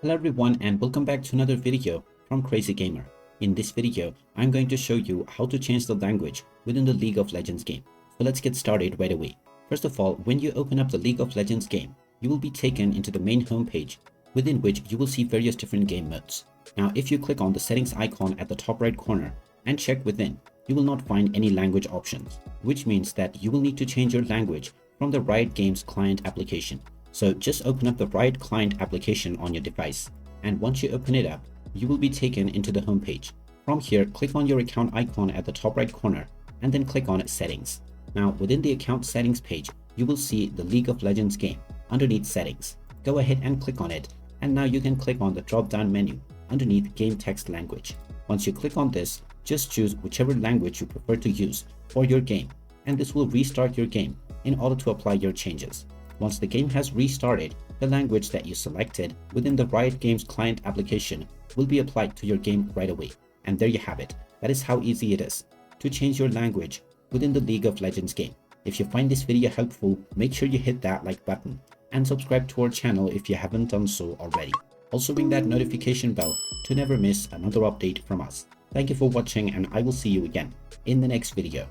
Hello everyone and welcome back to another video from Crazy Gamer. In this video, I'm going to show you how to change the language within the League of Legends game. So let's get started right away. First of all, when you open up the League of Legends game, you will be taken into the main homepage, within which you will see various different game modes. Now, if you click on the settings icon at the top right corner and check within, you will not find any language options, which means that you will need to change your language from the Riot Games client application. So just open up the Riot client application on your device, and once you open it up, you will be taken into the home page. From here, click on your account icon at the top right corner and then click on settings. Now within the account settings page, you will see the League of Legends game underneath settings. Go ahead and click on it, and now you can click on the drop down menu underneath game text language. Once you click on this, just choose whichever language you prefer to use for your game, and this will restart your game in order to apply your changes. Once the game has restarted, the language that you selected within the Riot Games client application will be applied to your game right away. And there you have it. That is how easy it is to change your language within the League of Legends game. If you find this video helpful, make sure you hit that like button and subscribe to our channel if you haven't done so already. Also ring that notification bell to never miss another update from us. Thank you for watching, and I will see you again in the next video.